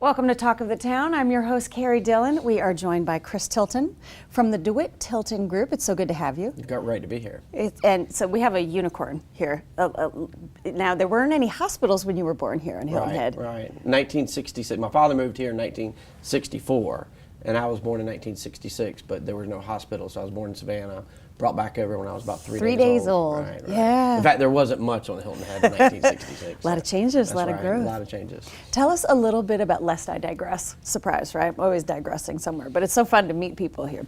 Welcome to Talk of the Town. I'm your host, Carrie Dillon. We are joined by Chris Tilton from the Dewitt Tilton Group. It's so good to have you. You've got right to be here. And so we have a unicorn here. Now, there weren't any hospitals when you were born here in Hilton Head. Right. 1966. My father moved here in 1964, and I was born in 1966, but there were no hospitals, so I was born in Savannah. Brought back over when I was about 3 days old. Right. Yeah. In fact, there wasn't much on Hilton Head in 1966. A lot of changes, a lot of growth. A lot of changes. Tell us a little bit about Lest I Digress. Surprise, right? I'm always digressing somewhere, but it's so fun to meet people here.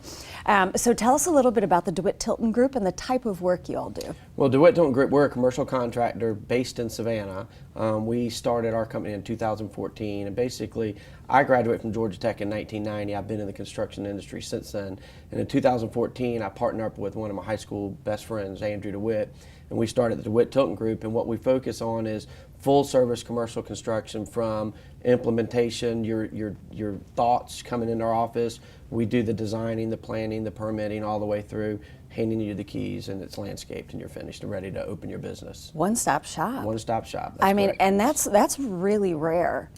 So tell us a little bit about the Dewitt Tilton Group and the type of work you all do. Well, Dewitt Tilton Group, we're a commercial contractor based in Savannah. We started our company in 2014, and basically I graduated from Georgia Tech in 1990. I've been in the construction industry since then. And in 2014, I partnered up with one of my high school best friends, Andrew DeWitt, and we started the Dewitt Tilton Group. And what we focus on is full service commercial construction, from implementation, your thoughts coming into our office. We do the designing, the planning, the permitting, all the way through handing you the keys, and it's landscaped and you're finished and ready to open your business. One-stop shop. One-stop shop. I mean, and that's really rare.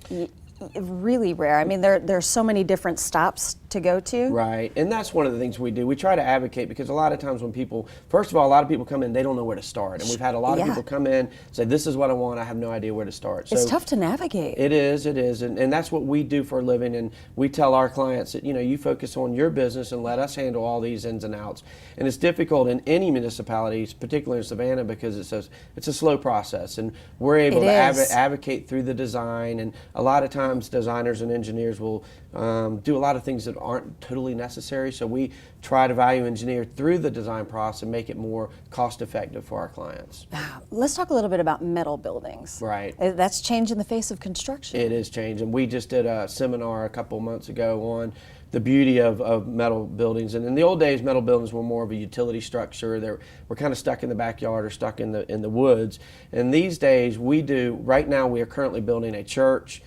Really rare. I mean, there's so many different stops to go to. Right, and that's one of the things we do. We try to advocate, because a lot of times when people, first of all, a lot of people come in, they don't know where to start. And we've had a lot of people come in, say, this is what I want, I have no idea where to start. It's tough to navigate. It is, and that's what we do for a living. And we tell our clients that, you focus on your business and let us handle all these ins and outs. And it's difficult in any municipalities, particularly in Savannah, because it's a slow process. And we're able to advocate through the design, and a lot of times designers and engineers will do a lot of things that aren't totally necessary, so we try to value engineer through the design process and make it more cost effective for our clients. Let's talk a little bit about metal buildings. Right. That's changing the face of construction. It is changing. We just did a seminar a couple months ago on the beauty of metal buildings. And in the old days, metal buildings were more of a utility structure. We're kind of stuck in the backyard or stuck in the woods. And these days, right now we are currently building a church,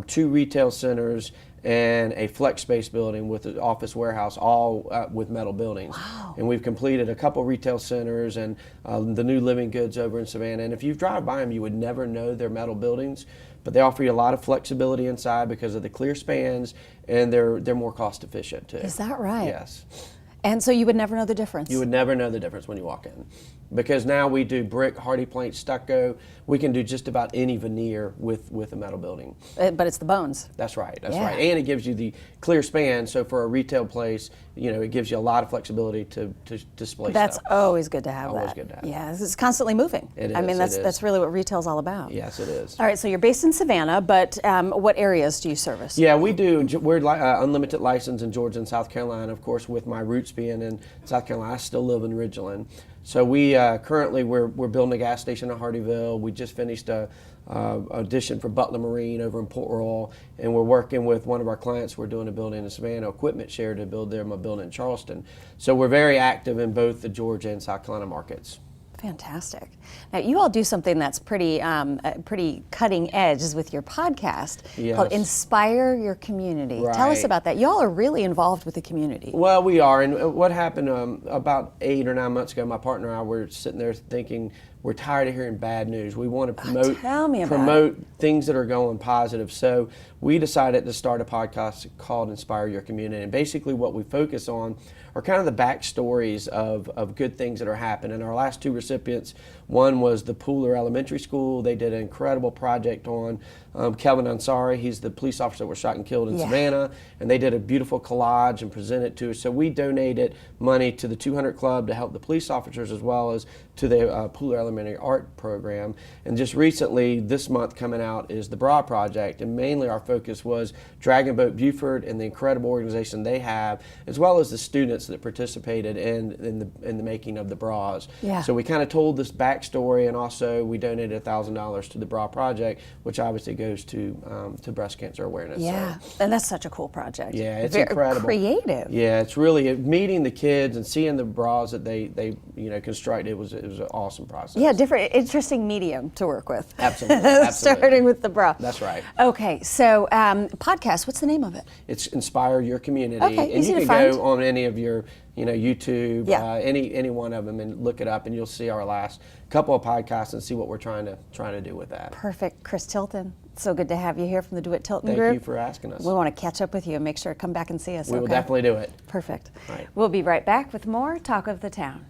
2 retail centers, and a flex space building with an office warehouse, all with metal buildings. Wow. And we've completed a couple retail centers and the new Living Goods over in Savannah. And if you drive by them, you would never know they're metal buildings, but they offer you a lot of flexibility inside because of the clear spans, and they're more cost efficient too. Is that right? Yes. And so you would never know the difference? You would never know the difference when you walk in. Because now we do brick, Hardie plank, stucco. We can do just about any veneer with a metal building. But it's the bones. That's right, right. And it gives you the clear span, so for a retail place, it gives you a lot of flexibility to display That's stuff. always good to have Always good to have. Yeah, it's constantly moving. It is. I mean, that's really what retail's all about. Yes, it is. All right, so you're based in Savannah, but what areas do you service? Yeah, we do. We're unlimited license in Georgia and South Carolina. Of course, with my roots being in South Carolina, I still live in Ridgeland. So we currently we're building a gas station in Hardieville. We just finished a addition for Butler Marine over in Port Royal, and we're working with one of our clients. We're doing a building in Savannah, equipment share, to build them a building in Charleston. So we're very active in both the Georgia and South Carolina markets. Fantastic. Now, you all do something that's pretty cutting edge with your podcast called Inspire Your Community. Right. Tell us about that. You all are really involved with the community. Well, we are. And what happened about 8 or 9 months ago, my partner and I were sitting there thinking, we're tired of hearing bad news. We want to promote things that are going positive. So we decided to start a podcast called Inspire Your Community. And basically what we focus on are kind of the backstories of good things that are happening. Our last 2 recipients, one was the Pooler Elementary School. They did an incredible project on Kelvin Ansari. He's the police officer that was shot and killed in Savannah. And they did a beautiful collage and presented to us. So we donated money to the 200 Club to help the police officers, as well as to the Pooler Elementary Art Program. And just recently, this month coming out, is the Bra Project. And mainly our focus was Dragon Boat Buford and the incredible organization they have, as well as the students that participated in the making of the bras. Yeah. So we kind of told this backstory, and also we donated $1,000 to the Bra Project, which obviously goes to breast cancer awareness. Yeah, and that's such a cool project. Yeah, it's very incredible. Creative. Yeah, it's really meeting the kids and seeing the bras that they constructed. It was an awesome process. Yeah, interesting medium to work with. Absolutely. Starting with the bra. That's right. Okay, so podcast, what's the name of it? It's Inspire Your Community. Okay, and easy you to can find. go on any of your YouTube, any one of them, and look it up, and you'll see our last couple of podcasts and see what we're trying to do with that. Perfect. Chris Tilton, so good to have you here from the Dewitt Tilton Group. Thank you for asking us. We want to catch up with you and make sure to come back and see us. We will definitely do it. Perfect. Right. We'll be right back with more Talk of the Town.